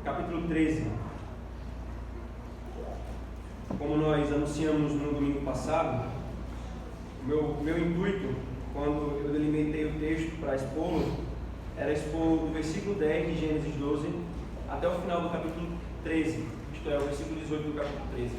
capítulo 13. Como nós anunciamos no domingo passado, o meu intuito, quando eu delimitei o texto para expô-lo, era expor do versículo 10 de Gênesis 12 até o final do capítulo 13, isto é, o versículo 18 do capítulo 13.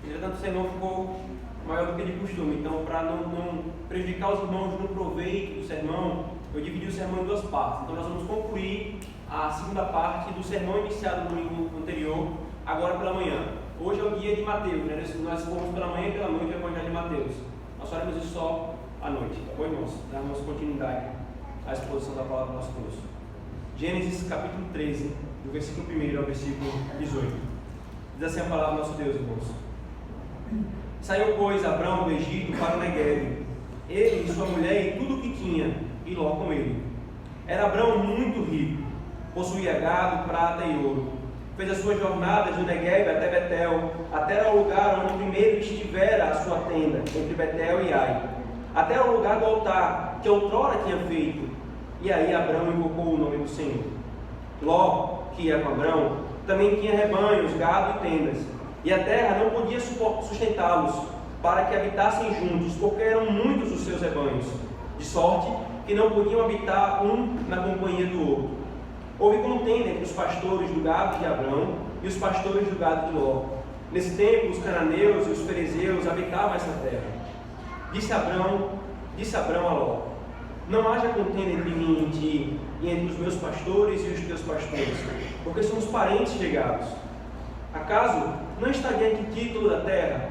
Entretanto, o sermão ficou maior do que de costume, então, para não prejudicar os irmãos no proveito do sermão, eu dividi o sermão em duas partes. Então, nós vamos concluir a segunda parte do sermão iniciado no domingo anterior, agora pela manhã. Hoje é o dia de Mateus, né? Nós fomos pela manhã e pela noite o Evangelho de Mateus. Nós faremos isso só à noite, tá bom, irmãos? Damos continuidade à exposição da palavra do nosso curso. Gênesis capítulo 13, do versículo 1 ao versículo 18. Diz assim a palavra do nosso Deus, irmãos. Saiu, pois, Abrão do Egito para o Neguebe, ele e sua mulher e tudo o que tinha, e Ló com ele. Era Abrão muito rico, possuía gado, prata e ouro. Fez as suas jornadas do Neguebe até Betel, até o lugar onde primeiro estivera a sua tenda, entre Betel e Ai, até o lugar do altar que outrora tinha feito. E aí Abrão invocou o nome do Senhor. Ló, que ia com Abrão, também tinha rebanhos, gado e tendas, e a terra não podia sustentá-los para que habitassem juntos, porque eram muitos os seus rebanhos, de sorte que não podiam habitar um na companhia do outro. Houve contenda entre os pastores do gado de Abrão e os pastores do gado de Ló. Nesse tempo, os cananeus e os fariseus habitavam essa terra. Disse Abrão a Ló: não haja contenda entre mim e ti, e entre os meus pastores e os teus pastores, porque somos parentes chegados. Acaso não está diante de ti toda a terra?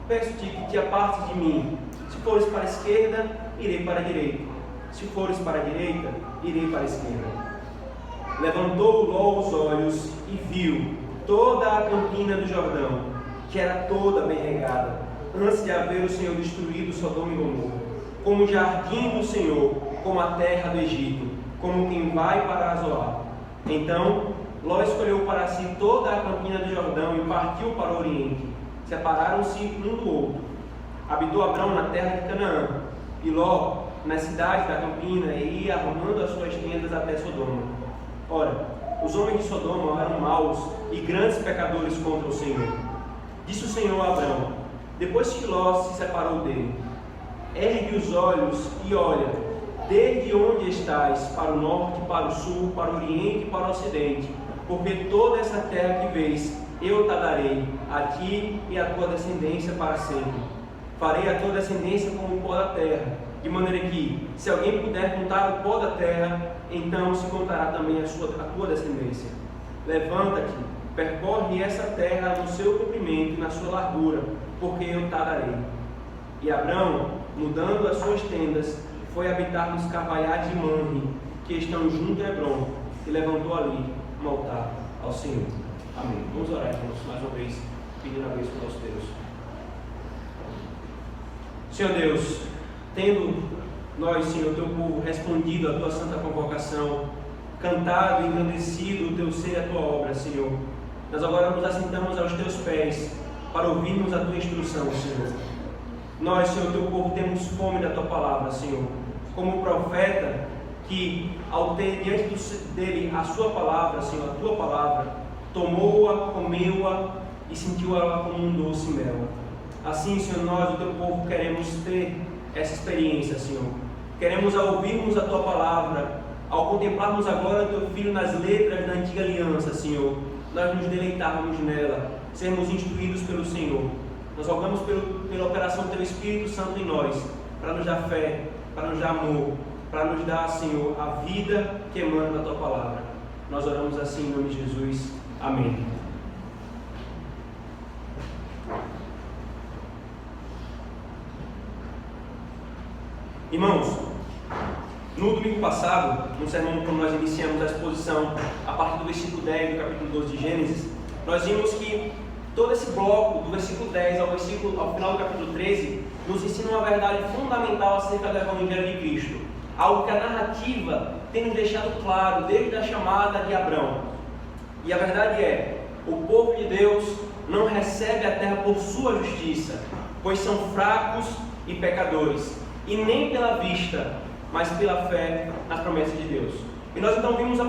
Peço-te que te apartes de mim. Se fores para a esquerda, irei para a direita. Se fores para a direita, irei para a esquerda. Levantou Ló os olhos e viu toda a campina do Jordão, que era toda bem regada, antes de haver o Senhor destruído Sodoma e Gomorra, como o jardim do Senhor, como a terra do Egito, como quem vai para Zoar. Então Ló escolheu para si toda a campina do Jordão e partiu para o Oriente. Separaram-se um do outro. Habitou Abrão na terra de Canaã, e Ló nas cidades da campina, e ia arrumando as suas tendas até Sodoma. Ora, os homens de Sodoma eram maus e grandes pecadores contra o Senhor. Disse o Senhor a Abrão, depois que Ló se separou dele: ergue os olhos e olha, desde onde estás, para o norte, para o sul, para o oriente e para o ocidente, porque toda essa terra que vês, eu te darei, a ti e a tua descendência para sempre. Farei a tua descendência como o pó da terra, de maneira que, se alguém puder contar o pó da terra, então se contará também a tua descendência. Levanta-te, percorre essa terra no seu comprimento e na sua largura, porque eu te darei. E Abrão, mudando as suas tendas, foi habitar nos carvalhais de Mamre, que estão junto a Hebrom, e levantou ali um altar ao Senhor. Amém. Vamos orar, irmãos, mais uma vez, pedindo a bênção do nosso Deus. Senhor Deus, tendo nós, Senhor, teu povo, respondido à tua santa convocação, cantado e engrandecido o teu ser e a tua obra, Senhor, nós agora nos assentamos aos teus pés para ouvirmos a tua instrução, Senhor. Nós, Senhor, teu povo, temos fome da tua palavra, Senhor, como o profeta que, ao ter diante dele a sua palavra, Senhor, a tua palavra, tomou-a, comeu-a e sentiu-a como um doce mel. Assim, Senhor, nós, o teu povo, queremos ter essa experiência, Senhor. Queremos, ao ouvirmos a tua palavra, ao contemplarmos agora o teu Filho nas letras da antiga aliança, Senhor, nós nos deleitarmos nela, sermos instruídos pelo Senhor. Nós rogamos pela operação do teu Espírito Santo em nós, para nos dar fé, para nos dar amor, para nos dar, Senhor, a vida que emana da tua palavra. Nós oramos assim em nome de Jesus. Amém. Irmãos, no domingo passado, no sermão quando nós iniciamos a exposição a partir do versículo 10 do capítulo 12 de Gênesis, nós vimos que todo esse bloco, do versículo 10 ao final do capítulo 13, nos ensina uma verdade fundamental acerca do Evangelho de Cristo. Algo que a narrativa tem nos deixado claro desde a chamada de Abrão. E a verdade é, o povo de Deus não recebe a terra por sua justiça, pois são fracos e pecadores, e nem pela vista, mas pela fé nas promessas de Deus. E nós então vimos o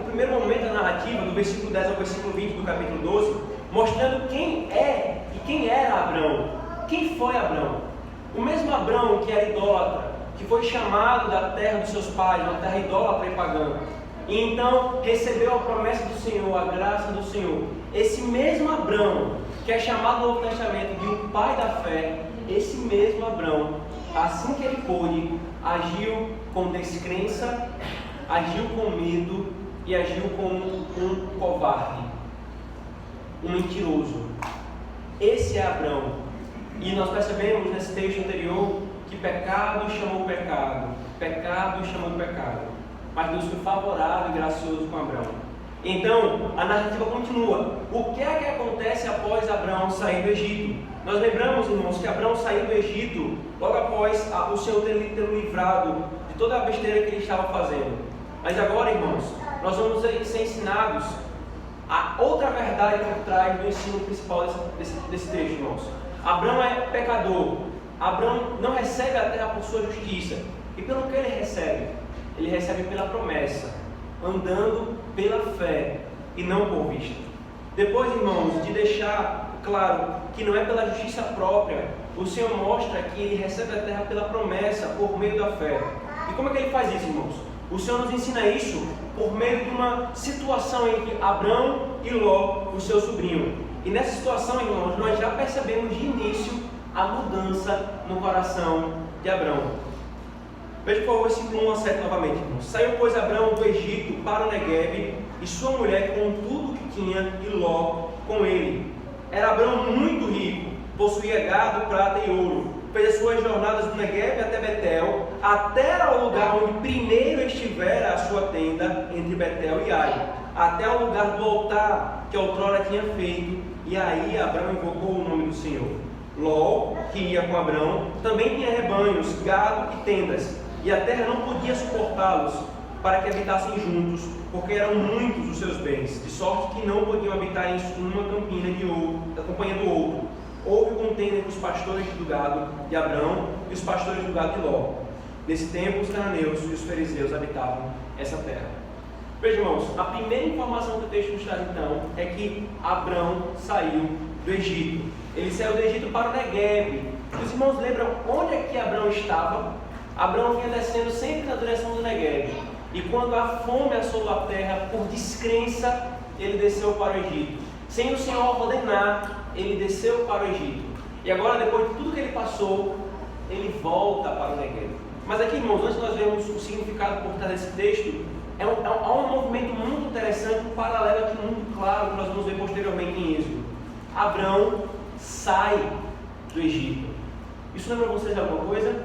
primeiro momento da narrativa, do versículo 10 ao versículo 20 do capítulo 12, mostrando quem é e quem era Abrão. Quem foi Abrão? O mesmo Abrão que era idólatra, que foi chamado da terra dos seus pais, uma terra idólatra e pagã, e então recebeu a promessa do Senhor, a graça do Senhor. Esse mesmo Abrão, que é chamado no Novo Testamento de o pai da fé, esse mesmo Abrão, assim que ele pôde, agiu com descrença, agiu com medo e agiu como um covarde, um mentiroso. Esse é Abrão. E nós percebemos nesse texto anterior que pecado chamou pecado, pecado chamou pecado. Mas Deus foi favorável e gracioso com Abrão. Então, a narrativa continua. O que é que acontece após Abrão sair do Egito? Nós lembramos, irmãos, que Abrão saiu do Egito logo após o Senhor ter livrado de toda a besteira que ele estava fazendo. Mas agora, irmãos, nós vamos ser ensinados a outra verdade por trás do ensino principal desse texto, irmãos. Abrão é pecador. Abrão não recebe a terra por sua justiça. E pelo que ele recebe? Ele recebe pela promessa, andando pela fé e não por vista. Depois, irmãos, de deixar claro que não é pela justiça própria, o Senhor mostra que ele recebe a terra pela promessa, por meio da fé. E como é que ele faz isso, irmãos? O Senhor nos ensina isso por meio de uma situação entre Abrão e Ló, o seu sobrinho. E nessa situação, irmãos, nós já percebemos de início a mudança no coração de Abrão. Veja por favor o versículo 1 a 7 novamente, irmãos. Saiu, pois, Abrão do Egito para o Neguebe, e sua mulher com tudo que tinha, e Ló com ele. Era Abrão muito rico, possuía gado, prata e ouro. Fez as suas jornadas do Neguebe até Betel, até o lugar onde primeiro estivera a sua tenda, entre Betel e Ai, até o lugar do altar que outrora tinha feito, e aí Abrão invocou o nome do Senhor. Ló, que ia com Abrão, também tinha rebanhos, gado e tendas, e a terra não podia suportá-los para que habitassem juntos, porque eram muitos os seus bens, de sorte que não podiam habitar em uma campina de ouro, da companhia do outro. Houve contenda entre os pastores do gado de Abrão e os pastores do gado de Ló. Nesse tempo, os cananeus e os fariseus habitavam essa terra. Veja, irmãos, a primeira informação que o texto nos traz então é que Abrão saiu do Egito. Ele saiu do Egito para o Neguebe. Os irmãos lembram onde é que Abrão estava? Abrão vinha descendo sempre na direção do Neguebe. E quando a fome assolou a terra, por descrença, ele desceu para o Egito. Sem o Senhor ordenar, ele desceu para o Egito. E agora, depois de tudo que ele passou, ele volta para o Neguebe. Mas aqui, irmãos, antes de nós vermos o significado por trás desse texto, há um movimento muito interessante, um paralelo aqui muito claro, que nós vamos ver posteriormente em Êxodo. Abrão sai do Egito. Isso lembra vocês de alguma coisa?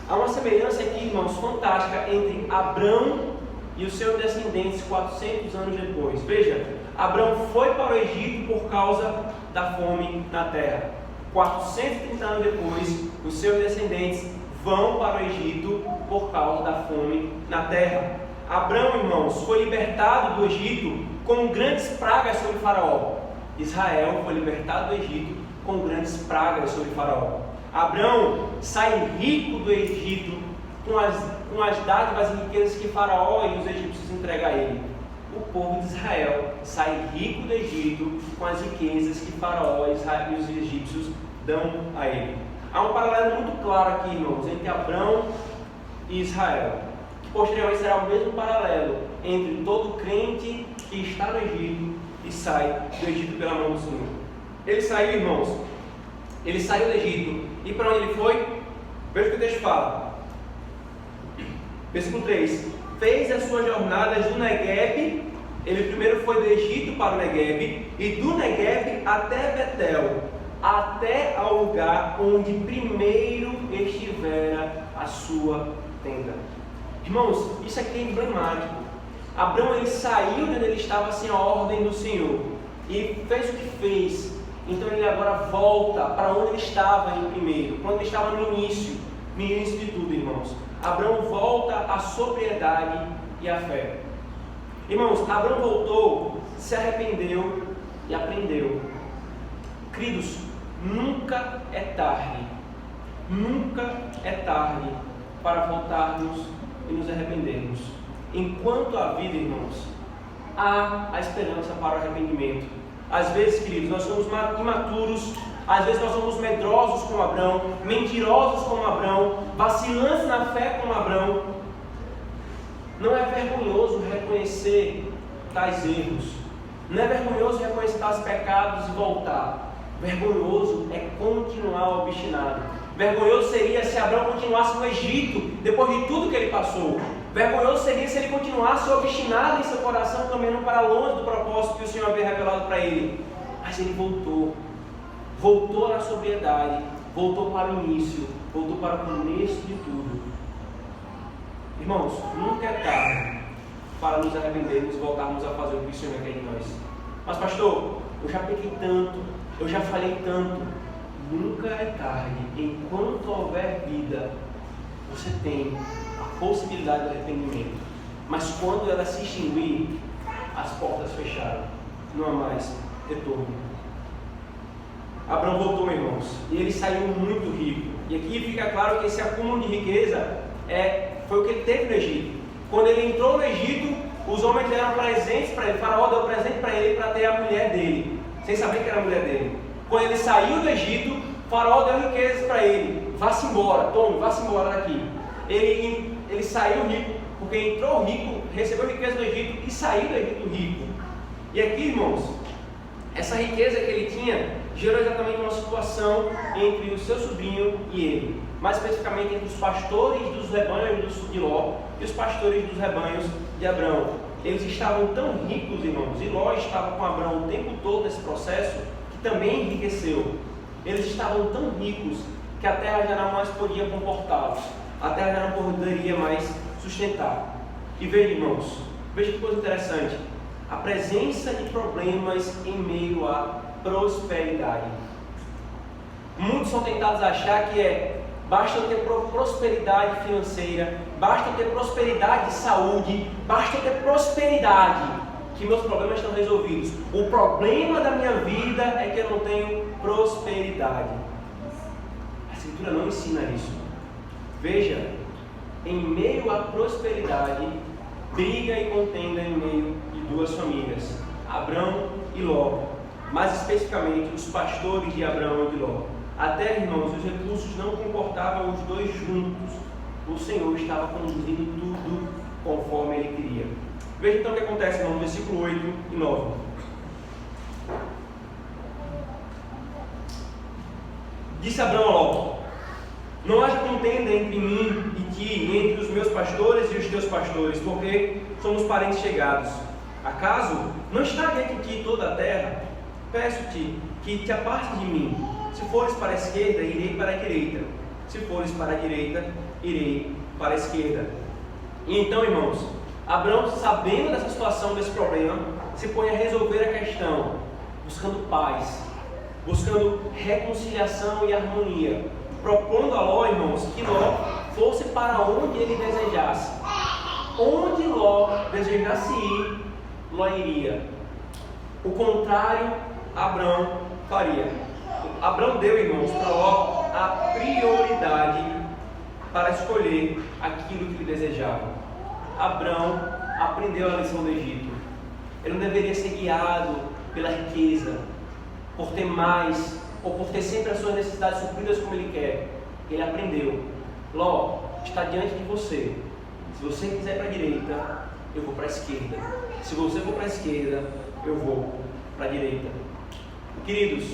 Há uma semelhança aqui, irmãos, fantástica entre Abrão e os seus descendentes 400 anos depois. Veja, Abrão foi para o Egito por causa da fome na terra. 430 anos depois, os seus descendentes vão para o Egito por causa da fome na terra. Abrão, irmãos, foi libertado do Egito com grandes pragas sobre Faraó. Israel foi libertado do Egito com grandes pragas sobre Faraó. Abrão sai rico do Egito com as dádivas e riquezas que Faraó e os egípcios entregam a ele. O povo de Israel sai rico do Egito com as riquezas que Faraó e os egípcios dão a ele. Há um paralelo muito claro aqui, irmãos, entre Abrão e Israel, que posteriormente será o mesmo paralelo entre todo crente que está no Egito e sai do Egito pela mão do Senhor. Ele saiu, irmãos, ele saiu do Egito. E para onde ele foi? Veja o que o texto fala. Versículo 3. Fez as suas jornadas do Neguebe. Ele primeiro foi do Egito para o Neguebe, e do Neguebe até Betel, até ao lugar onde primeiro estivera a sua tenda. Irmãos, isso aqui é emblemático. Abrão, ele saiu de onde ele estava sem a ordem do Senhor e fez o que fez. Então ele agora volta para onde ele estava em primeiro, para onde ele estava no início de tudo, irmãos. Abrão volta à sobriedade e à fé. Irmãos, Abrão voltou, se arrependeu e aprendeu. Queridos, nunca é tarde para voltarmos e nos arrependermos. enquanto há vida, irmãos, há a esperança para o arrependimento. Às vezes, queridos, nós somos imaturos, às vezes nós somos medrosos como Abrão, mentirosos como Abrão, vacilantes na fé como Abrão. Não é vergonhoso reconhecer tais erros, não é vergonhoso reconhecer tais pecados e voltar. Vergonhoso é continuar obstinado. Vergonhoso seria se Abrão continuasse no Egito, depois de tudo que ele passou. Vergonhoso seria se ele continuasse obstinado em seu coração, caminhando para longe do propósito que o Senhor havia revelado para ele. Mas ele voltou na sobriedade, voltou para o início, voltou para o começo de tudo. Irmãos, nunca é tarde para nos arrependermos e voltarmos a fazer o que o Senhor quer de nós. Mas pastor, eu já pequei tanto, eu já falei tanto. Nunca é tarde. Enquanto houver vida, você tem a possibilidade do arrependimento. Mas quando ela se extinguir, as portas fecharam. Não há mais retorno. Abrão voltou, irmãos, e ele saiu muito rico. E aqui fica claro que esse acúmulo de riqueza foi o que ele teve no Egito. Quando ele entrou no Egito, os homens deram presentes para ele. Faraó deu presente para ele para ter a mulher dele, sem saber que era a mulher dele. Quando ele saiu do Egito, Faraó deu riquezas para ele. Vá-se embora, tome, vá-se embora daqui. Ele saiu rico, porque entrou rico, recebeu riqueza do Egito e saiu do Egito rico. E aqui, irmãos, essa riqueza que ele tinha gerou exatamente uma situação entre o seu sobrinho e ele. Mais especificamente entre os pastores dos rebanhos de Ló e os pastores dos rebanhos de Abrão. Eles estavam tão ricos, irmãos, e Ló estava com Abrão o tempo todo nesse processo, que também enriqueceu. Eles estavam tão ricos que a terra já não mais podia comportá-los. A terra já não poderia mais sustentar. E veja, irmãos, veja que coisa interessante. A presença de problemas em meio à prosperidade. Muitos são tentados a achar que basta eu ter prosperidade financeira, basta eu ter prosperidade de saúde, basta eu ter prosperidade, que meus problemas estão resolvidos. O problema da minha vida é que eu não tenho prosperidade. A Escritura não ensina isso. Veja, em meio à prosperidade, briga e contenda em meio de duas famílias, Abrão e Ló. Mais especificamente, os pastores de Abrão e de Ló. Até, irmãos, os recursos não comportavam os dois juntos. O Senhor estava conduzindo tudo conforme Ele queria. Veja então o que acontece, irmão, no versículo 8 e 9. Disse Abrão a Ló: não haja contenda entre mim e ti, entre os meus pastores e os teus pastores, porque somos parentes chegados. Acaso não está diante de ti toda a terra? Peço-te que te apartes de mim. Se fores para a esquerda, irei para a direita. Se fores para a direita, irei para a esquerda. E então, irmãos, Abrão, sabendo dessa situação, desse problema, se põe a resolver a questão, buscando paz, buscando reconciliação e harmonia, propondo a Ló, irmãos, que Ló fosse para onde ele desejasse. Onde Ló desejasse ir, Ló iria. O contrário, Abrão faria. Abrão deu, irmãos, para Ló a prioridade para escolher aquilo que ele desejava. Abrão aprendeu a lição do Egito. Ele não deveria ser guiado pela riqueza, por ter mais, ou por ter sempre as suas necessidades supridas como ele quer. Ele aprendeu: Ló, está diante de você. Se você quiser para a direita, eu vou para a esquerda. Se você for para a esquerda, eu vou para a direita. Queridos,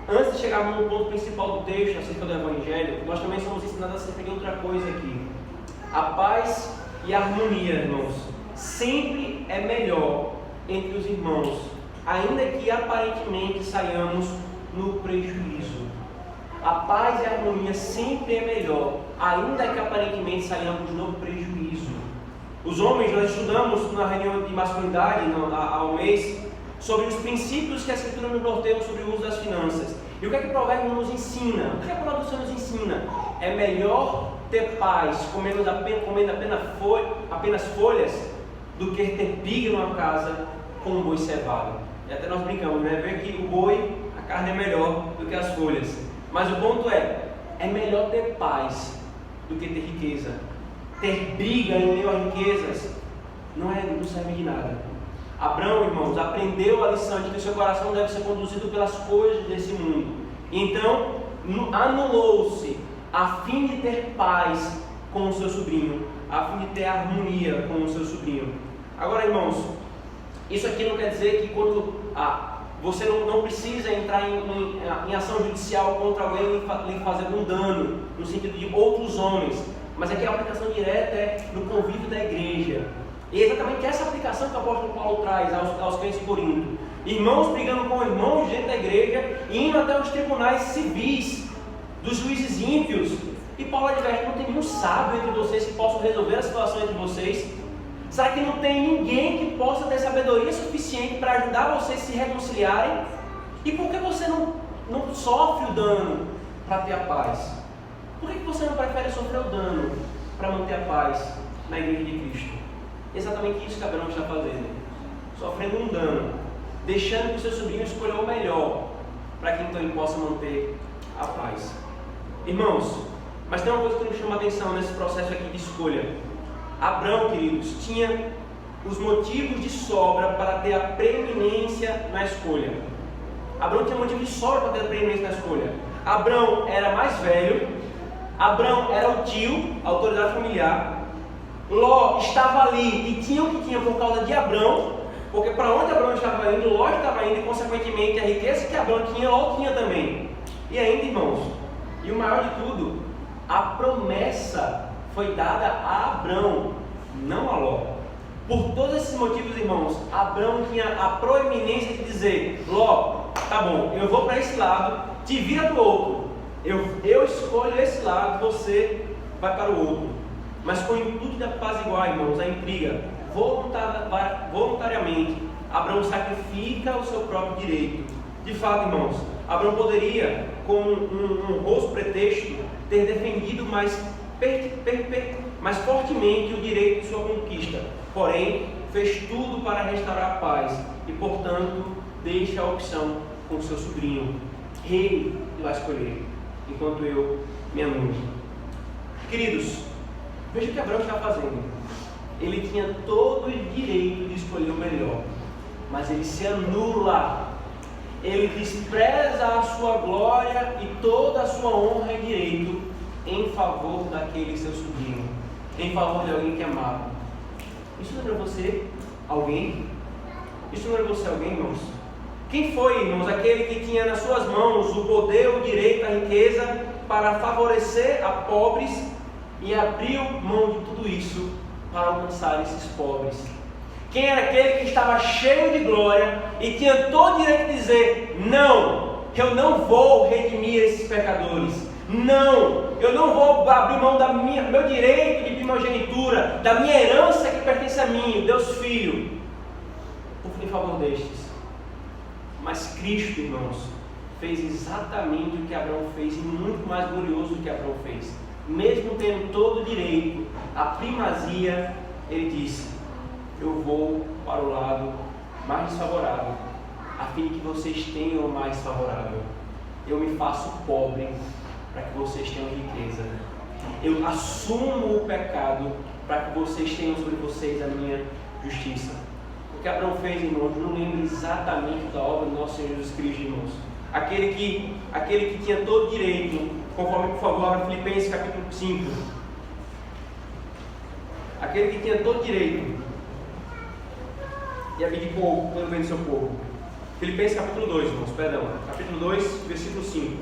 antes de chegarmos no ponto principal do texto, acerca do Evangelho, nós também somos ensinados acerca de outra coisa aqui. A paz e a harmonia, irmãos, sempre é melhor entre os irmãos, ainda que aparentemente saiamos no prejuízo. A paz e a harmonia sempre é melhor, ainda que aparentemente saiamos no prejuízo. Os homens, nós estudamos na reunião de masculinidade ao mês sobre os princípios que a Escritura nos norteia sobre o uso das finanças. E o que é que o Provérbio nos ensina? O que a palavra do Senhor nos ensina? É melhor ter paz comendo apenas folhas do que ter biga numa casa com um boi cevado. E até nós brincamos, né? Ver que o boi, a carne é melhor do que as folhas. Mas o ponto é melhor ter paz do que ter riqueza. Ter briga em meio a riquezas não serve de nada. Abraão, irmãos, aprendeu a lição de que o seu coração deve ser conduzido pelas coisas desse mundo. Então, anulou-se a fim de ter paz com o seu sobrinho, a fim de ter harmonia com o seu sobrinho. Agora, irmãos, isso aqui não quer dizer que quando você não precisa entrar em ação judicial contra alguém e fazer algum dano, no sentido de outros homens, mas aqui a aplicação direta é no convívio da igreja. E é exatamente essa aplicação que o apóstolo Paulo traz aos crentes de Corinto. Irmãos brigando com irmãos dentro da igreja e indo até os tribunais civis dos juízes ímpios. E Paulo adverte: não tem nenhum sábio entre vocês que possa resolver a situação entre vocês? Será que não tem ninguém que possa ter sabedoria suficiente para ajudar vocês a se reconciliarem? E por que você não sofre o dano para ter a paz? Por que você não prefere sofrer o dano para manter a paz na igreja de Cristo? Exatamente isso que Abraão está fazendo, sofrendo um dano, deixando que o seu sobrinho escolha o melhor, para que então ele possa manter a paz. Irmãos, mas tem uma coisa que nos chama a atenção nesse processo aqui de escolha. Abraão, queridos, tinha os motivos de sobra para ter a preeminência na escolha. Abraão tinha motivo de sobra para ter a preeminência na escolha. Abraão era mais velho, Abraão era o tio, a autoridade familiar. Ló estava ali e tinha o que tinha por causa de Abraão, porque para onde Abraão estava indo, Ló estava indo, e consequentemente a riqueza que Abraão tinha, Ló tinha também. E ainda, irmãos, e o maior de tudo, a promessa foi dada a Abraão, não a Ló. Por todos esses motivos, irmãos, Abraão tinha a proeminência de dizer: Ló, tá bom, eu vou para esse lado, te vira para o outro. Eu escolho esse lado, você vai para o outro. Mas com o intuito de apaziguar, irmãos, a intriga, voluntariamente, Abraão sacrifica o seu próprio direito. De fato, irmãos, Abraão poderia, com um honroso pretexto, ter defendido mais fortemente o direito de sua conquista. Porém, fez tudo para restaurar a paz e, portanto, deixa a opção com seu sobrinho. Ele vai escolher, enquanto eu me anulo. Queridos, veja o que Abraão está fazendo. Ele tinha todo o direito de escolher o melhor, mas ele se anula. Ele despreza a sua glória e toda a sua honra e direito em favor daquele seu sobrinho, em favor de alguém que amava. Isso lembra você alguém? Isso lembra você alguém, irmãos? Quem foi, irmãos, aquele que tinha nas suas mãos o poder, o direito, a riqueza para favorecer a pobres e abriu mão de tudo isso para alcançar esses pobres? Quem era aquele que estava cheio de glória e tinha todo o direito de dizer: não, eu não vou redimir esses pecadores, não, eu não vou abrir mão do meu direito de primogenitura, da minha herança que pertence a mim, Deus Filho, em favor destes? Mas Cristo, irmãos, fez exatamente o que Abraão fez e muito mais glorioso do que Abraão fez. Mesmo tendo todo o direito, a primazia, ele disse: eu vou para o lado mais desfavorável, a fim de que vocês tenham o mais favorável. Eu me faço pobre para que vocês tenham riqueza. Eu assumo o pecado para que vocês tenham sobre vocês a minha justiça. O que Abraão fez, irmãos, não lembra exatamente da obra do nosso Senhor Jesus Cristo, irmãos. Aquele que tinha todo o direito, conforme, por favor, abra Filipenses capítulo 5. Aquele que tinha todo o direito e abdicou pelo bem do seu povo. Filipenses capítulo 2, irmãos, perdão. Capítulo 2, versículo 5.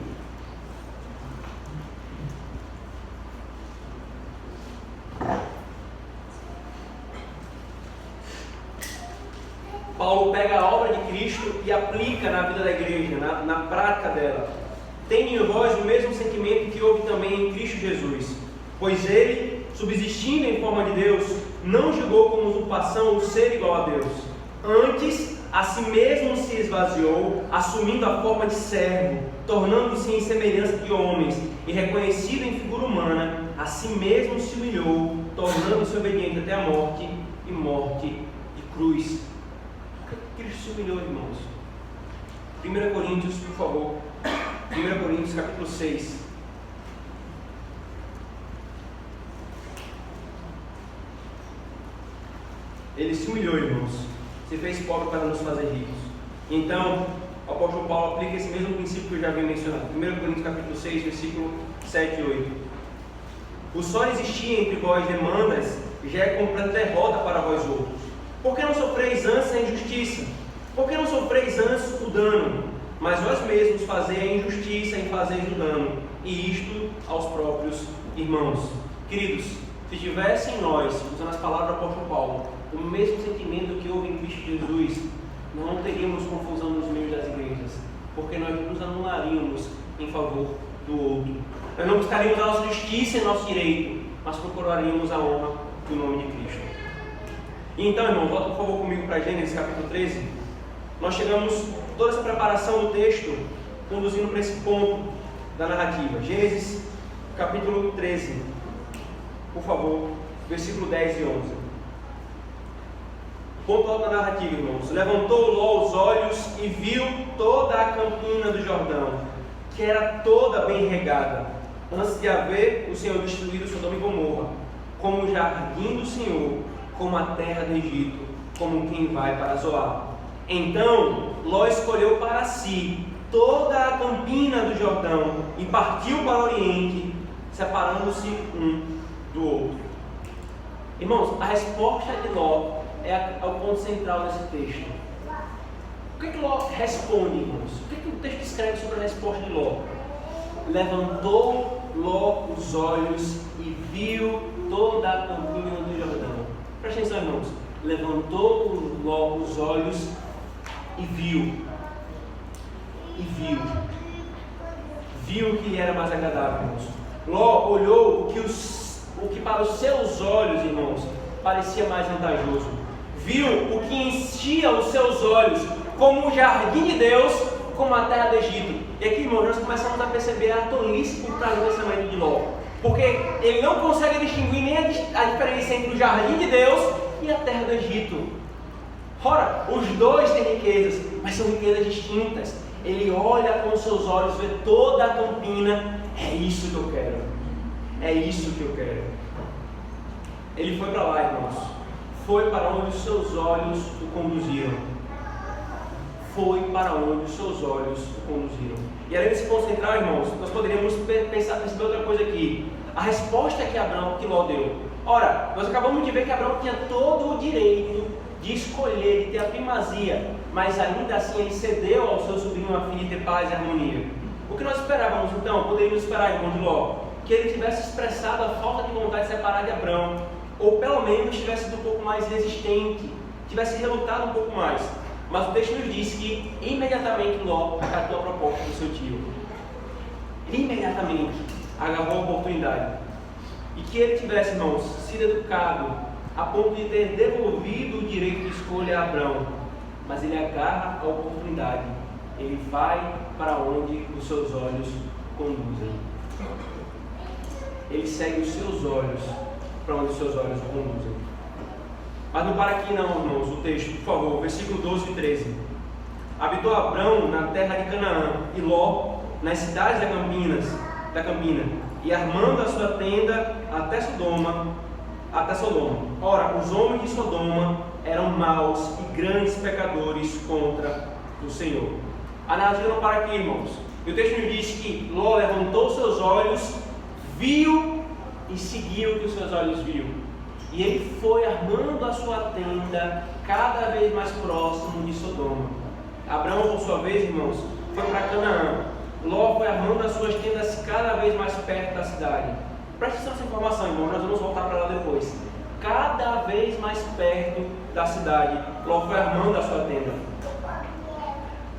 Paulo pega a obra de Cristo e aplica na vida da igreja, na prática dela. Tenha em vós o mesmo sentimento que houve também em Cristo Jesus, pois ele, subsistindo em forma de Deus, não julgou como usurpação o ser igual a Deus. Antes, a si mesmo se esvaziou, assumindo a forma de servo, tornando-se em semelhança de homens, e reconhecido em figura humana, a si mesmo se humilhou, tornando-se obediente até a morte, e morte de cruz. Cristo se humilhou, irmãos. 1 Coríntios, por favor. 1 Coríntios, capítulo 6. Ele se humilhou, irmãos. Se fez pobre para nos fazer ricos. Então, o apóstolo Paulo aplica esse mesmo princípio que eu já havia mencionado. 1 Coríntios capítulo 6, versículo 7 e 8. O só existir entre vós demandas já é completa derrota para vós outros. Por que não sofreis antes a injustiça? Por que não sofreis antes o dano? Mas vós mesmos fazei a injustiça em fazeis o dano, e isto aos próprios irmãos. Queridos, se tivesse em nós, usando as palavras do apóstolo Paulo, o mesmo sentimento que houve em Cristo Jesus, nós não teríamos confusão nos meios das igrejas, porque nós nos anularíamos em favor do outro. Nós não buscaríamos a nossa justiça e nosso direito, mas procuraríamos a honra do nome de Cristo. E então, irmão, volta por favor comigo para Gênesis capítulo 13. Nós chegamos, toda essa preparação do texto, conduzindo para esse ponto da narrativa. Gênesis capítulo 13, por favor, versículo 10 e 11. Ponto alto da narrativa, irmãos. Levantou Ló os olhos e viu toda a campina do Jordão, que era toda bem regada, antes de haver o Senhor destruído Sodoma e Gomorra, como o jardim do Senhor, como a terra do Egito, como quem vai para Zoar. Então Ló escolheu para si toda a campina do Jordão e partiu para o Oriente, separando-se um do outro. Irmãos, a resposta de Ló é o ponto central desse texto. O que Ló responde, irmãos? O que o texto escreve sobre a resposta de Ló? Levantou Ló os olhos e viu toda a campina do Jordão. Presta atenção, irmãos. Levantou Ló os olhos e viu. Viu que era mais agradável, irmãos. Ló olhou o que para os seus olhos, irmãos, parecia mais vantajoso. Viu o que enchia os seus olhos, como o jardim de Deus, como a terra do Egito. E aqui, irmãos, nós começamos a perceber a tolice por trás do pensamento de Ló. Porque ele não consegue distinguir nem a diferença entre o jardim de Deus e a terra do Egito. Ora, os dois têm riquezas, mas são riquezas distintas. Ele olha com os seus olhos, vê toda a campina. É isso que eu quero. É isso que eu quero. Ele foi para lá, irmãos. Foi para onde os seus olhos o conduziram. Foi para onde os seus olhos o conduziram. E além de se concentrar, irmãos, nós poderíamos perceber outra coisa aqui. A resposta que Ló deu. Ora, nós acabamos de ver que Abraão tinha todo o direito de escolher, de ter a primazia, mas ainda assim ele cedeu ao seu sobrinho a fim de ter paz e harmonia. O que nós esperávamos então? Poderíamos esperar, irmão de Ló, que ele tivesse expressado a falta de vontade de separar de Abraão, ou pelo menos tivesse sido um pouco mais resistente, tivesse relutado um pouco mais. Mas o texto nos diz que imediatamente Ló acatou a proposta do seu tio. Imediatamente agarrou a oportunidade. E que ele tivesse, irmãos, sido educado a ponto de ter devolvido o direito de escolha a Abraão. Mas ele agarra a oportunidade. Ele vai para onde os seus olhos conduzem. Ele segue os seus olhos para onde os seus olhos o conduzem. Mas não para aqui não, irmãos, o texto, por favor, versículo 12 e 13. Habitou Abrão na terra de Canaã, e Ló nas cidades da campina, e armando a sua tenda até Sodoma. Ora, os homens de Sodoma eram maus e grandes pecadores contra o Senhor. A narrativa não para aqui, irmãos. E o texto nos diz que Ló levantou seus olhos, viu e seguiu o que os seus olhos viu. E ele foi armando a sua tenda cada vez mais próximo de Sodoma. Abraão, por sua vez, irmãos, foi para Canaã. Ló foi armando as suas tendas cada vez mais perto da cidade. Preste atenção nessa informação, irmão, nós vamos voltar para lá depois. Cada vez mais perto da cidade, Ló foi armando a sua tenda.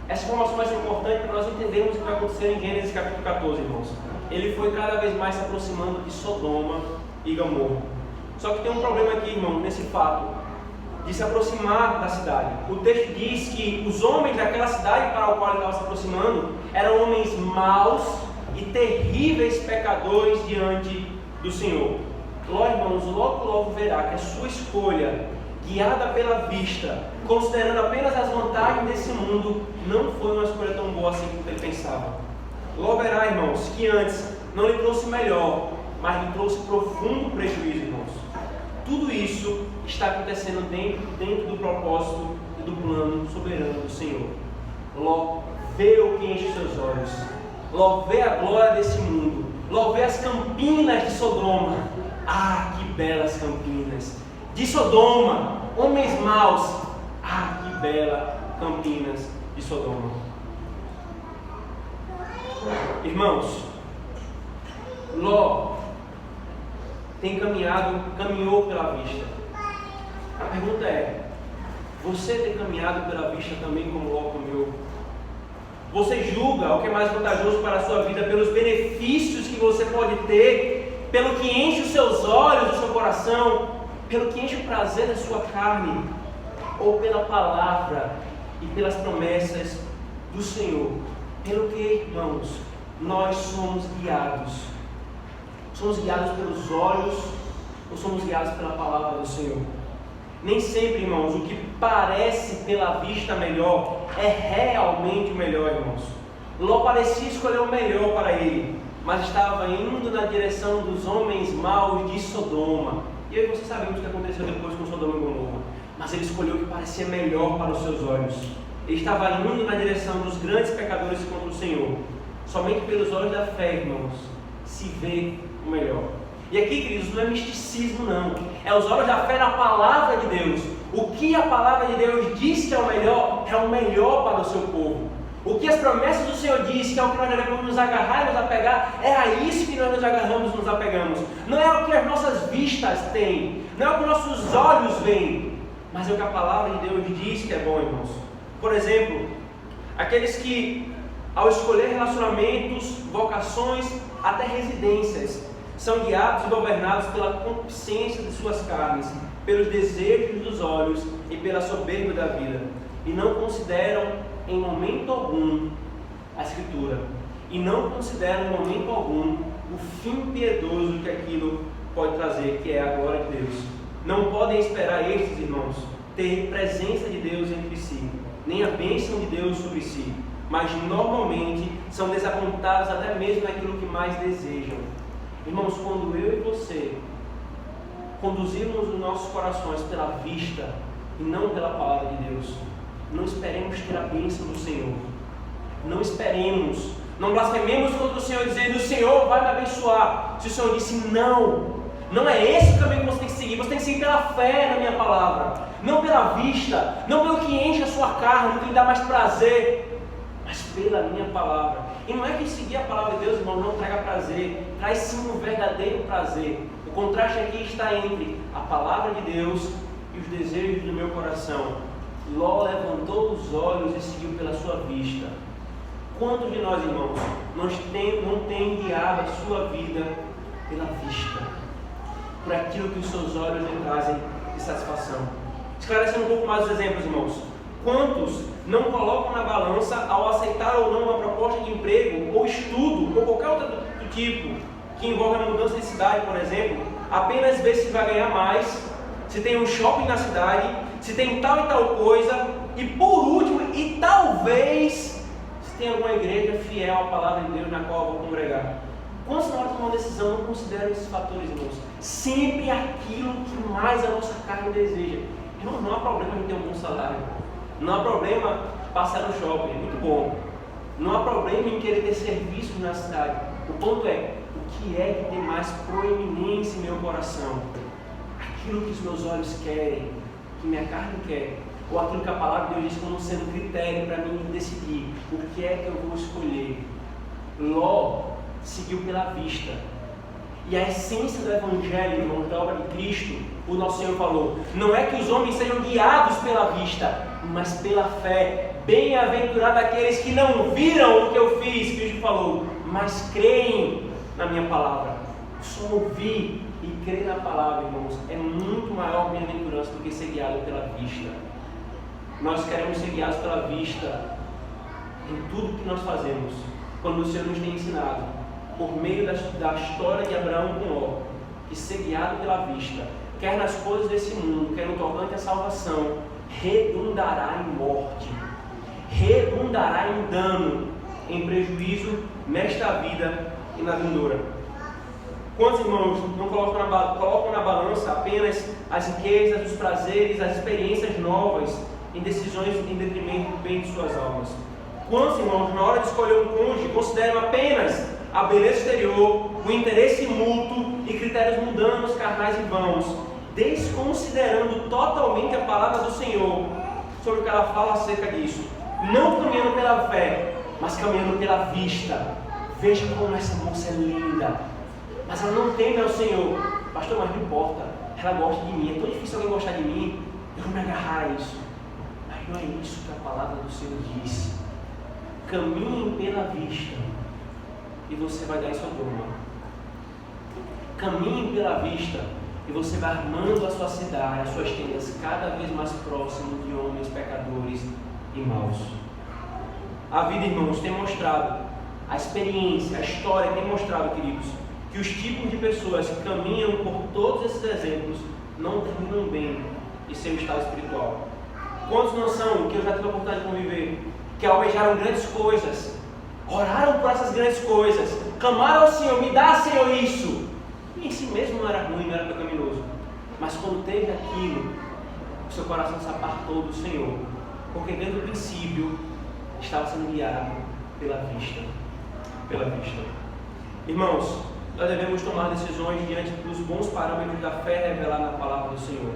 Essa informação vai ser importante para nós entendermos o que vai acontecer em Gênesis capítulo 14, irmãos. Ele foi cada vez mais se aproximando de Sodoma e Gomorra. Só que tem um problema aqui, irmão, nesse fato de se aproximar da cidade. O texto diz que os homens daquela cidade para a qual ele estava se aproximando eram homens maus e terríveis pecadores diante do Senhor. Ló, irmãos, logo verá que a sua escolha, guiada pela vista, considerando apenas as vantagens desse mundo, não foi uma escolha tão boa assim como ele pensava. Ló verá, irmãos, que antes não lhe trouxe melhor, mas lhe trouxe profundo prejuízo, irmãos. tudo isso está acontecendo dentro do propósito e do plano soberano do Senhor. Ló vê o que enche seus olhos. Ló vê a glória desse mundo. Ló vê as campinas de Sodoma. Ah, que belas campinas de Sodoma, homens maus. Ah, que belas campinas de Sodoma. Irmãos, Ló caminhou pela vista. A pergunta é: você tem caminhado pela vista também como Ló caminhou? Você julga o que é mais vantajoso para a sua vida pelos benefícios que você pode ter, pelo que enche os seus olhos, o seu coração, pelo que enche o prazer da sua carne, ou pela palavra e pelas promessas do Senhor? Pelo que, irmãos, nós somos guiados? Somos guiados pelos olhos ou somos guiados pela palavra do Senhor? Nem sempre, irmãos, o que parece pela vista melhor é realmente o melhor, irmãos. Ló parecia escolher o melhor para ele, mas estava indo na direção dos homens maus de Sodoma. E eu e você sabemos o que aconteceu depois com Sodoma e Gomorra. Mas ele escolheu o que parecia melhor para os seus olhos. Ele estava indo na direção dos grandes pecadores contra o Senhor. Somente pelos olhos da fé, irmãos, se vê o melhor. E aqui, queridos, não é misticismo não, é os olhos da fé na palavra de Deus. O que a palavra de Deus diz que é o melhor para o seu povo. O que as promessas do Senhor diz que é o que nós devemos nos agarrar e nos apegar, é a isso que nós nos agarramos e nos apegamos. Não é o que as nossas vistas têm, não é o que nossos olhos veem, mas é o que a palavra de Deus diz que é bom, irmãos. Por exemplo, aqueles que, ao escolher relacionamentos, vocações, até residências, são guiados e governados pela concupiscência de suas carnes, pelos desejos dos olhos e pela soberba da vida, e não consideram em momento algum a Escritura, e não consideram em momento algum o fim piedoso que aquilo pode trazer, que é a glória de Deus. Não podem esperar estes, irmãos, ter presença de Deus entre si, nem a bênção de Deus sobre si, mas normalmente são desapontados até mesmo naquilo que mais desejam. Irmãos, quando eu e você conduzirmos os nossos corações pela vista e não pela palavra de Deus, não esperemos ter a bênção do Senhor. Não esperemos, não blasfememos contra o Senhor dizendo: o Senhor vai me abençoar. Se o Senhor disse não, não é esse o caminho que você tem que seguir. Você tem que seguir pela fé na minha palavra, não pela vista, não pelo que enche a sua carne, que lhe dá mais prazer, mas pela minha palavra. E não é que seguir a palavra de Deus, irmão, não traga prazer, traz sim um verdadeiro prazer. O contraste aqui está entre a palavra de Deus e os desejos do meu coração. Ló levantou os olhos e seguiu pela sua vista. Quantos de nós, irmãos, não tem guiado a sua vida pela vista, por aquilo que os seus olhos lhe trazem de satisfação? Esclarecendo um pouco mais os exemplos, irmãos. Quantos não colocam na balança ao aceitar ou não uma proposta de emprego, ou estudo, ou qualquer outro tipo, que envolve a mudança de cidade, por exemplo, apenas ver se vai ganhar mais, se tem um shopping na cidade, se tem tal e tal coisa, e por último, e talvez, se tem alguma igreja fiel à palavra de Deus na qual eu vou congregar. Quando na hora de tomar uma decisão, não considera esses fatores, irmãos. Sempre aquilo que mais a nossa carne deseja. Irmão, não há problema em ter um bom salário. Não há problema passar no shopping, é muito bom. Não há problema em querer ter serviços na cidade. O ponto é, o que é que tem mais proeminência em meu coração? Aquilo que os meus olhos querem, que minha carne quer, ou aquilo que a palavra de Deus diz como sendo critério para mim decidir o que é que eu vou escolher. Ló seguiu pela vista. E a essência do Evangelho, irmão, da obra de Cristo, o nosso Senhor falou, não é que os homens sejam guiados pela vista, mas pela fé. Bem-aventurado aqueles que não viram o que eu fiz, Cristo falou, mas creem na minha palavra. Só ouvir e crer na palavra, irmãos, é muito maior bem-aventurança do que ser guiado pela vista. Nós queremos ser guiados pela vista em tudo que nós fazemos, quando o Senhor nos tem ensinado, por meio da história de Abraão com Ló, que ser guiado pela vista, quer nas coisas desse mundo, quer no tocante à salvação, redundará em morte, redundará em dano, em prejuízo nesta vida e na vindoura. Quantos irmãos não colocam na balança apenas as riquezas, os prazeres, as experiências novas em decisões em detrimento do bem de suas almas? Quantos irmãos, na hora de escolher um cônjuge, consideram apenas a beleza exterior, o interesse mútuo e critérios mundanos, carnais e vãos, desconsiderando totalmente a palavra do Senhor sobre o que ela fala acerca disso? Não caminhando pela fé, mas caminhando pela vista. Veja como essa moça é linda, mas ela não teme ao Senhor. Pastor, mas não importa, ela gosta de mim. É tão difícil alguém gostar de mim, eu vou me agarrar a isso. Mas não é isso que a palavra do Senhor diz. Caminhe pela vista e você vai dar em Sodoma. Caminhe pela vista e você vai armando a sua cidade, as suas tendas cada vez mais próximo de homens pecadores e maus. A vida, irmãos, tem mostrado, a experiência, a história tem mostrado, queridos, que os tipos de pessoas que caminham por todos esses exemplos não terminam bem em seu estado espiritual. Quantos não são, que eu já tive a oportunidade de conviver, que almejaram grandes coisas, oraram por essas grandes coisas, clamaram ao Senhor, me dá, Senhor, isso, e em si mesmo não era ruim, não era pecaminoso, mas quando teve aquilo, o seu coração se apartou do Senhor, porque desde o princípio estava sendo guiado pela vista. Irmãos, nós devemos tomar decisões diante dos bons parâmetros da fé revelada na palavra do Senhor.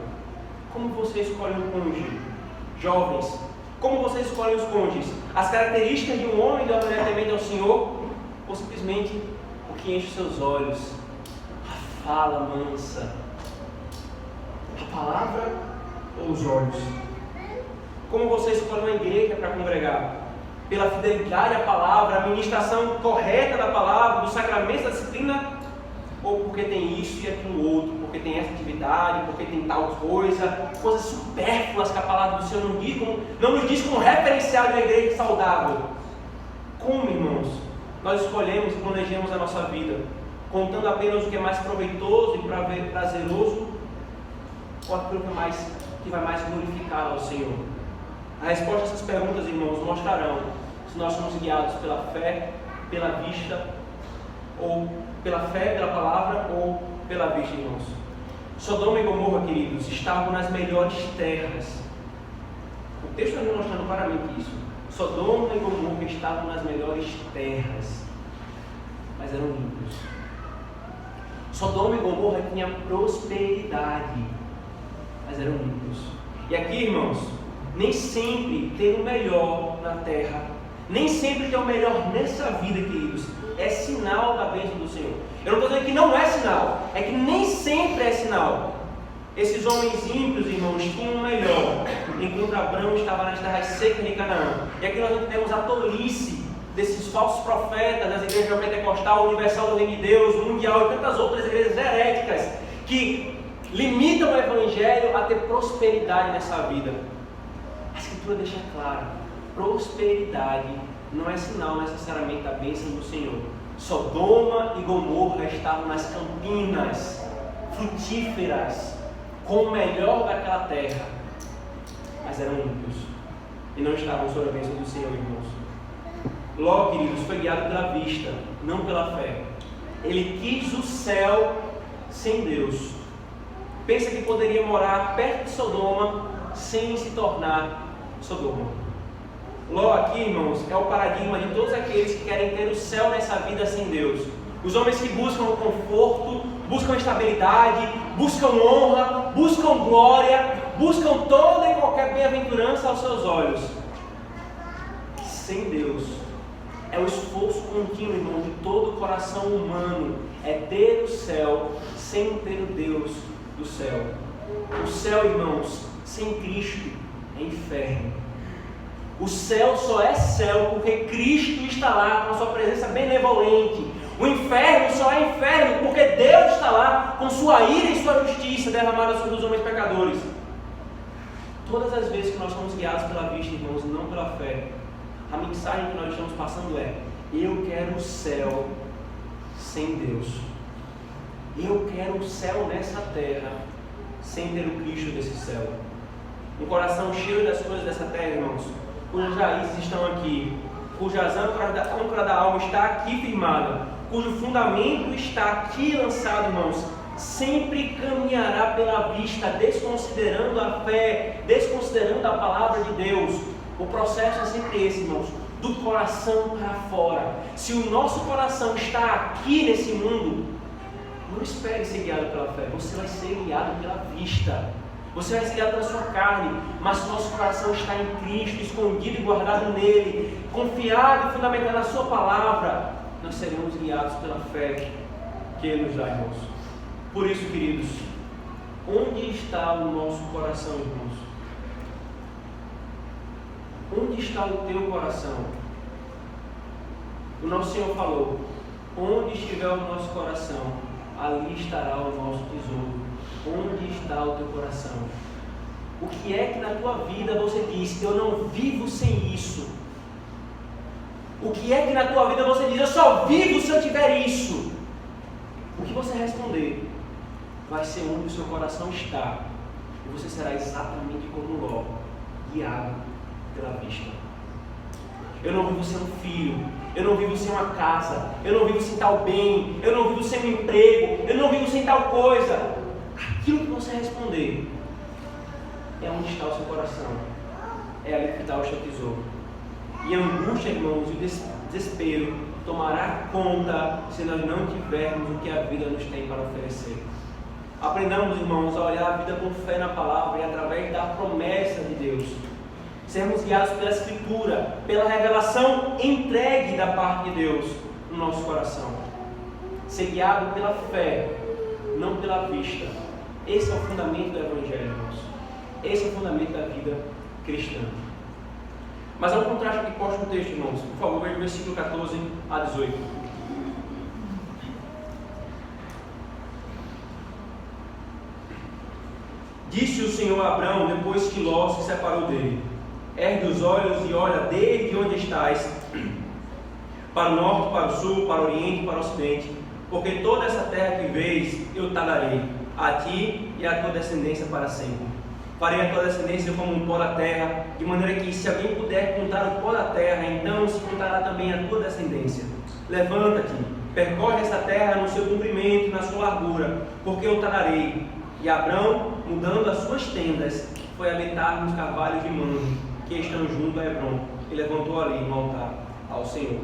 Como você escolhe um cônjuge? Jovens, como você escolhe os cônjuges? As características de um homem e de uma mulher temente ao Senhor? Ou simplesmente o que enche os seus olhos? A fala mansa? A palavra ou os olhos? Como você escolhe uma igreja para congregar? Pela fidelidade à palavra, a ministração correta da palavra, do sacramento, da disciplina, ou porque tem isso e aquilo outro, porque tem essa atividade, porque tem tal coisa, coisas supérfluas que a palavra do Senhor não nos diz como referencial de uma igreja saudável. Como, irmãos, nós escolhemos e planejamos a nossa vida, contando apenas o que é mais proveitoso e prazeroso, ou aquilo que vai mais glorificar ao Senhor? A resposta a essas perguntas, irmãos, mostrarão se nós somos guiados pela fé, pela vista, ou pela fé, pela palavra, ou pela vista, irmãos. Sodoma e Gomorra, queridos, estavam nas melhores terras. O texto está mostrando claramente isso. Sodoma e Gomorra estavam nas melhores terras, mas eram ímpios. Sodoma e Gomorra tinham prosperidade, mas eram ímpios. E aqui, irmãos, nem sempre ter o melhor na terra, nem sempre ter o melhor nessa vida, queridos, é sinal da bênção do Senhor. Eu não estou dizendo que não é sinal, é que nem sempre é sinal. Esses homens ímpios, irmãos, tinham o melhor, enquanto Abraão estava nas terras secas de Canaã. E aqui nós entendemos a tolice desses falsos profetas das igrejas pentecostal, universal do Reino de Deus, mundial e tantas outras igrejas heréticas que limitam o evangelho a ter prosperidade nessa vida. A Escritura deixa claro, prosperidade não é sinal necessariamente da bênção do Senhor. Sodoma e Gomorra estavam nas campinas frutíferas, com o melhor daquela terra, mas eram ímpios e não estavam sob a bênção do Senhor, irmãos. Ló, queridos, foi guiado pela vista, não pela fé. Ele quis o céu sem Deus. Pensa que poderia morar perto de Sodoma sem se tornar Sodoma. Ló aqui, irmãos, é o paradigma de todos aqueles que querem ter o céu nessa vida sem Deus. Os homens que buscam o conforto, buscam estabilidade, buscam honra, buscam glória, buscam toda e qualquer bem-aventurança aos seus olhos. Sem Deus. É o esforço contínuo, irmão, de todo o coração humano. É ter o céu sem ter o Deus do céu. O céu, irmãos, sem Cristo é inferno. O céu só é céu porque Cristo está lá com a sua presença benevolente. O inferno só é inferno porque Deus está lá com sua ira e sua justiça derramada sobre os homens pecadores. Todas as vezes que nós somos guiados pela vista, irmãos, e não pela fé, a mensagem que nós estamos passando é: eu quero o céu sem Deus. Eu quero o céu nessa terra sem ter o Cristo desse céu. Um coração cheio das coisas dessa terra, irmãos, cujas raízes estão aqui, cujas âncoras da alma está aqui firmada, cujo fundamento está aqui lançado, irmãos, sempre caminhará pela vista, desconsiderando a fé, desconsiderando a palavra de Deus. O processo é sempre esse, irmãos, do coração para fora. Se o nosso coração está aqui nesse mundo, não espere ser guiado pela fé, você vai ser guiado pela vista. Você vai ser guiado pela sua carne, mas se o nosso coração está em Cristo, escondido e guardado nele, confiado e fundamentado na sua palavra, nós seremos guiados pela fé que Ele nos dá, irmãos. Por isso, queridos, onde está o nosso coração, irmãos? Onde está o teu coração? O nosso Senhor falou: onde estiver o nosso coração, ali estará o nosso tesouro. Onde está o teu coração? O que é que na tua vida você diz: eu não vivo sem isso? O que é que na tua vida você diz: eu só vivo se eu tiver isso? O que você responder vai ser onde o seu coração está, e você será exatamente como Ló, guiado pela vista. Eu não vivo sem um filho, eu não vivo sem uma casa, eu não vivo sem tal bem, eu não vivo sem um emprego, eu não vivo sem tal coisa. Aquilo que você responder é onde está o seu coração, é ali que está o seu tesouro. E a angústia, irmãos, e o desespero tomará conta se nós não tivermos o que a vida nos tem para oferecer. Aprendamos, irmãos, a olhar a vida com fé na palavra e através da promessa de Deus. Sermos guiados pela Escritura, pela revelação entregue da parte de Deus no nosso coração. Ser guiado pela fé, não pela vista. Esse é o fundamento do Evangelho, irmãos. Esse é o fundamento da vida cristã. Mas há um contraste aqui posto no texto, irmãos. Por favor, veja o versículo 14 a 18. Disse o Senhor a Abrão, depois que Ló se separou dele: ergue os olhos e olha desde onde estás, para o norte, para o sul, para o oriente, para o ocidente, porque toda essa terra que vês eu te darei, a ti e à tua descendência para sempre. Farei a tua descendência como um pó da terra, de maneira que, se alguém puder contar o pó da terra, então se contará também a tua descendência. Levanta-te, percorre esta terra no seu comprimento e na sua largura, porque eu te darei. E Abrão, mudando as suas tendas, foi habitar nos carvalhos de Mamre, que estão junto a Hebrom, e levantou ali um altar ao Senhor.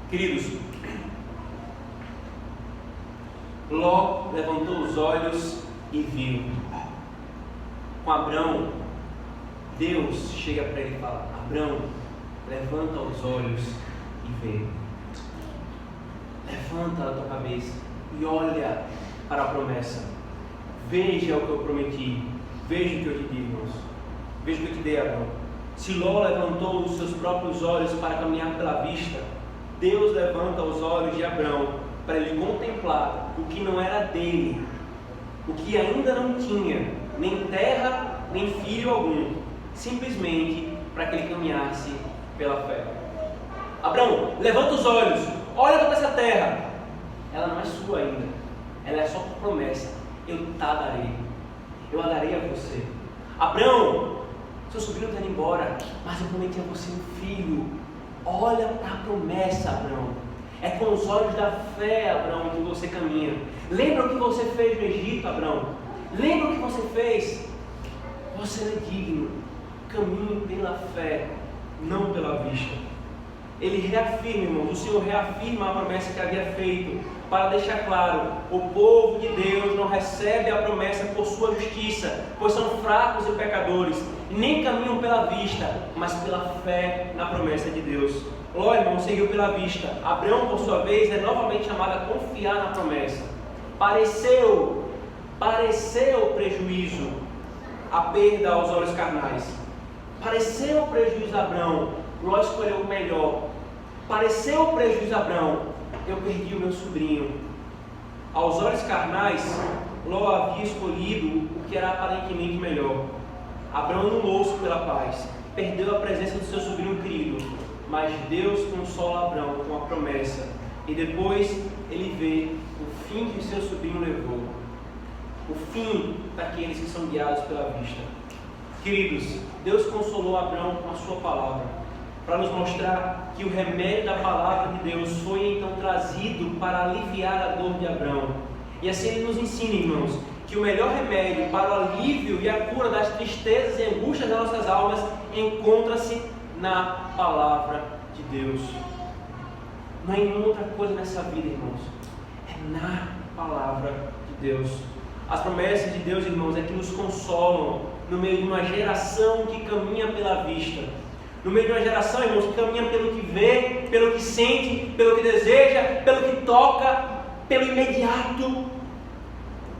Queridos, Ló levantou os olhos e viu. Com Abrão, Deus chega para ele e fala: Abrão, levanta os olhos e vê. Levanta a tua cabeça e olha para a promessa. Veja o que eu prometi. Veja o que eu te dei, irmãos. Veja o que eu te dei, Abrão. Se Ló levantou os seus próprios olhos para caminhar pela vista, Deus levanta os olhos de Abrão para ele contemplar o que não era dele, o que ainda não tinha nem terra, nem filho algum, simplesmente para que ele caminhasse pela fé. Abrão, levanta os olhos, olha toda essa terra. Ela não é sua ainda, ela é só por promessa. Eu te darei, eu a darei a você. Abrão, seu sobrinho está indo embora, mas eu prometi a você um filho. Olha para a promessa, Abrão. É com os olhos da fé, Abrão, que você caminha. Lembra o que você fez no Egito, Abrão? Lembra o que você fez? Você é digno. Caminhe pela fé, não pela vista. Ele reafirma, irmãos, o Senhor reafirma a promessa que havia feito, para deixar claro: o povo de Deus não recebe a promessa por sua justiça, pois são fracos e pecadores, e nem caminham pela vista, mas pela fé na promessa de Deus. Ló, irmão, seguiu pela vista. Abrão, por sua vez, é novamente chamado a confiar na promessa. Pareceu prejuízo a perda aos olhos carnais. Pareceu prejuízo a Abrão. Ló escolheu o melhor. Pareceu prejuízo a Abrão. Eu perdi o meu sobrinho. Aos olhos carnais, Ló havia escolhido o que era aparentemente melhor. Abrão anulou-se pela paz. Perdeu a presença do seu sobrinho querido. Mas Deus consola Abrão com a promessa. E depois ele vê o fim que o seu sobrinho levou. O fim daqueles que são guiados pela vista. Queridos, Deus consolou Abrão com a sua palavra. para nos mostrar que o remédio da palavra de Deus foi então trazido para aliviar a dor de Abrão. E assim ele nos ensina, irmãos, que o melhor remédio para o alívio e a cura das tristezas e angústias das nossas almas encontra-se na palavra de Deus. Não é em outra coisa nessa vida, irmãos, é na palavra de Deus. As promessas de Deus, irmãos, é que nos consolam no meio de uma geração que caminha pela vista, no meio de uma geração, irmãos, que caminha pelo que vê, pelo que sente, pelo que deseja, pelo que toca, pelo imediato.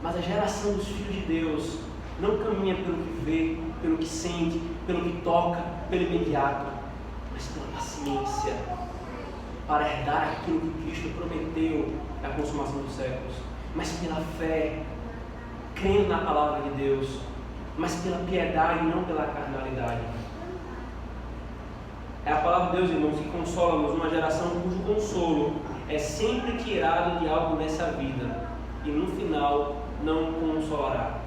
Mas a geração dos filhos de Deus não caminha pelo que vê, pelo que sente, pelo que toca, pelo imediato, mas pela paciência, para herdar aquilo que Cristo prometeu na consumação dos séculos, mas pela fé, crendo na palavra de Deus, mas pela piedade e não pela carnalidade. É a palavra de Deus, irmãos, que consola-nos uma geração cujo consolo é sempre tirado de algo nessa vida e no final não consolará.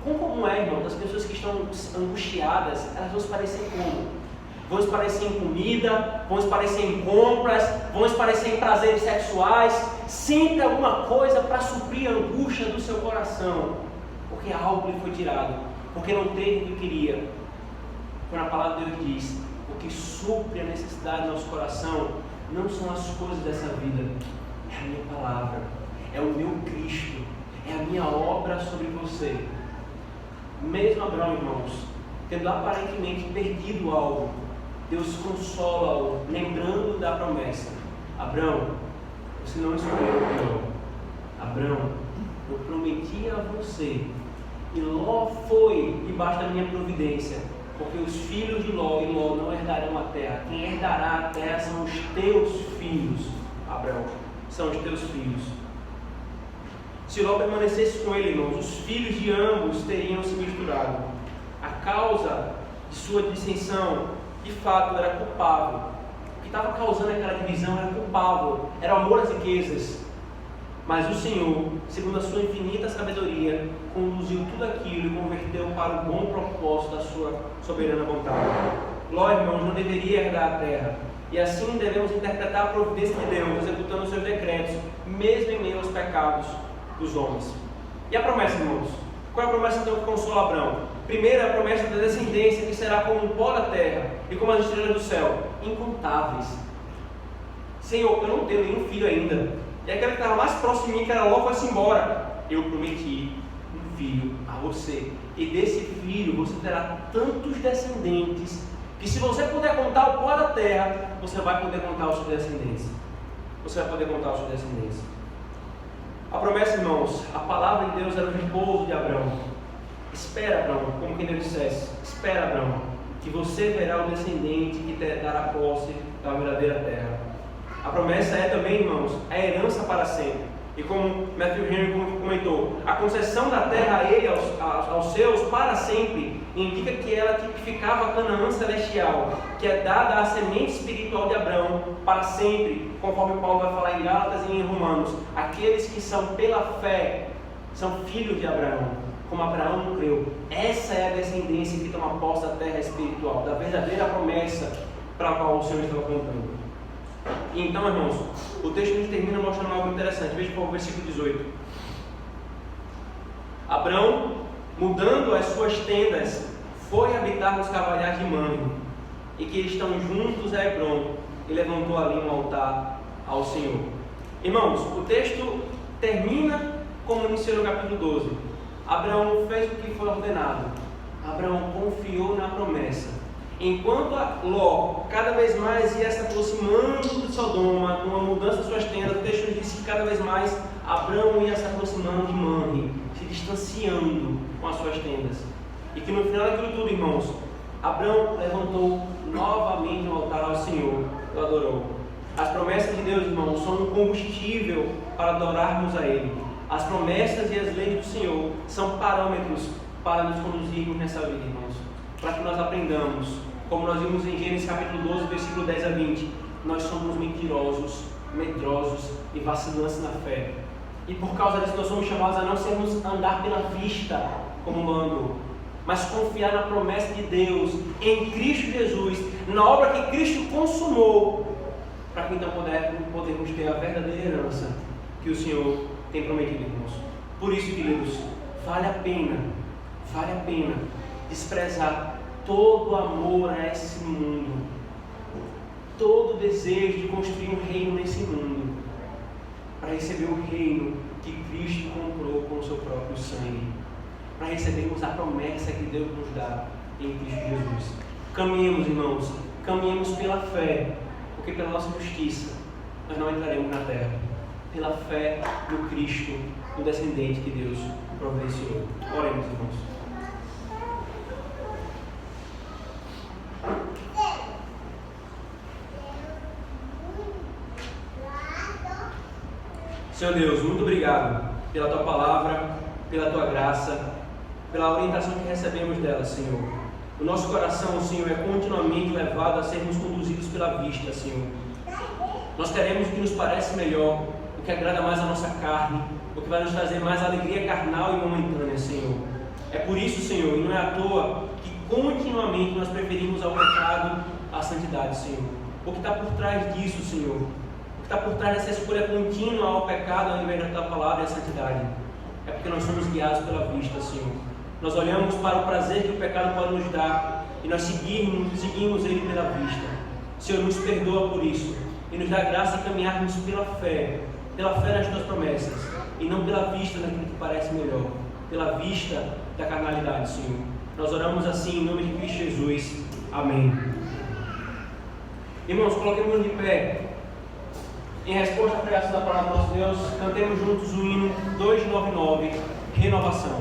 Como é, irmão, das pessoas que estão angustiadas, elas vão se parecer como? Vão se parecer em comida, vão se parecer em compras, vão se parecer em prazeres sexuais, sempre alguma coisa para suprir a angústia do seu coração, porque algo lhe foi tirado, porque não teve o que queria. Quando a palavra de Deus diz, o que supre a necessidade do nosso coração não são as coisas dessa vida, é a minha palavra, é o meu Cristo, é a minha obra sobre você. Mesmo Abraão, irmãos, tendo aparentemente perdido algo, Deus consola-o, lembrando da promessa. Abraão, você não escolheu o pior. Abraão, eu prometi a você, e Ló foi debaixo da minha providência, porque os filhos de Ló e Ló não herdarão a terra. Quem herdará a terra são os teus filhos, Abraão, são os teus filhos. Se Ló permanecesse com ele, irmãos, os filhos de ambos teriam se misturado. A causa de sua dissensão, de fato, era culpável. O que estava causando aquela divisão era culpável, era o amor às riquezas. Mas o Senhor, segundo a sua infinita sabedoria, conduziu tudo aquilo e converteu para o bom propósito da sua soberana vontade. Ló, irmãos, não deveria herdar a terra. E assim devemos interpretar a providência de Deus, executando os seus decretos, mesmo em meio aos pecados dos homens. E a promessa, irmãos? Qual é a promessa então que consola Abraão? Primeiro, a promessa da descendência, que será como o pó da terra e como as estrelas do céu, incontáveis. Senhor, eu não tenho nenhum filho ainda. E aquele que estava mais próximo de mim, que era Ló, foi-se embora. Eu prometi um filho a você. E desse filho você terá tantos descendentes, que se você puder contar o pó da terra, você vai poder contar os seus descendentes. Você vai poder contar os seus descendentes. A promessa, irmãos, a palavra de Deus era o repouso de Abraão. Espera, Abraão, como quem Deus dissesse, espera, Abraão, que você verá o descendente que te dará posse da verdadeira terra. A promessa é também, irmãos, a herança para sempre. E como Matthew Henry comentou, a concessão da terra a ele, aos seus, para sempre, indica que ela tipificava a Canaã celestial, que é dada à semente espiritual de Abraão para sempre, conforme Paulo vai falar em Gálatas e em Romanos. Aqueles que são pela fé, são filhos de Abraão, como Abraão não creu. Essa é a descendência que toma posse da terra espiritual, da verdadeira promessa para a qual o Senhor estava contando. E então, irmãos, o texto nos termina mostrando algo interessante. Veja por favor o versículo 18. Abraão, mudando as suas tendas, foi habitar nos cavalhais de Mamre, e que estão juntos a Hebron, e levantou ali um altar ao Senhor. Irmãos, o texto termina como iniciou no capítulo 12. Abraão fez o que foi ordenado. Abraão confiou na promessa. Enquanto Ló cada vez mais ia se aproximando de Sodoma, numa mudança de suas tendas, o texto nos disse que cada vez mais Abraão ia se aproximando de Mamre, se distanciando com as suas tendas. E que no final daquilo tudo, irmãos, Abraão levantou novamente um altar ao Senhor e o adorou. As promessas de Deus, irmãos, são um combustível para adorarmos a Ele. As promessas e as leis do Senhor são parâmetros para nos conduzirmos nessa vida, irmãos. Para que nós aprendamos, como nós vimos em Gênesis capítulo 12, versículo 10 a 20, nós somos mentirosos, medrosos e vacilantes na fé. E por causa disso nós somos chamados a não sermos andar pela vista, como Ló andou, mas confiar na promessa de Deus em Cristo Jesus, na obra que Cristo consumou, para que então podermos ter a verdadeira herança que o Senhor tem prometido, irmãos. Por isso, queridos, vale a pena desprezar todo amor a esse mundo, todo desejo de construir um reino nesse mundo, para receber o reino que Cristo comprou com o seu próprio sangue, para recebermos a promessa que Deus nos dá em Cristo Jesus. Caminhemos, irmãos, caminhemos pela fé, porque pela nossa justiça nós não entraremos na terra, pela fé no Cristo, no descendente que Deus providenciou. Oremos, irmãos. Senhor Deus, muito obrigado pela Tua palavra, pela Tua graça, pela orientação que recebemos dela, Senhor. O nosso coração, Senhor, é continuamente levado a sermos conduzidos pela vista, Senhor. Nós queremos o que nos parece melhor, o que agrada mais a nossa carne, o que vai nos trazer mais alegria carnal e momentânea, Senhor. É por isso, Senhor, e não é à toa que continuamente nós preferimos ao pecado à santidade, Senhor. O que está por trás disso, Senhor? O que está por trás dessa escolha contínua ao pecado ao invés da Tua palavra e a santidade? É porque nós somos guiados pela vista, Senhor. Nós olhamos para o prazer que o pecado pode nos dar e nós seguimos ele pela vista. Senhor, nos perdoa por isso e nos dá graça de caminharmos pela fé nas Tuas promessas e não pela vista daquilo que parece melhor, pela vista da carnalidade, Senhor. Nós oramos assim em nome de Cristo Jesus. Amém. Irmãos, coloquemos de pé. Em resposta à pregação da palavra do nosso Deus, cantemos juntos o hino 299, Renovação.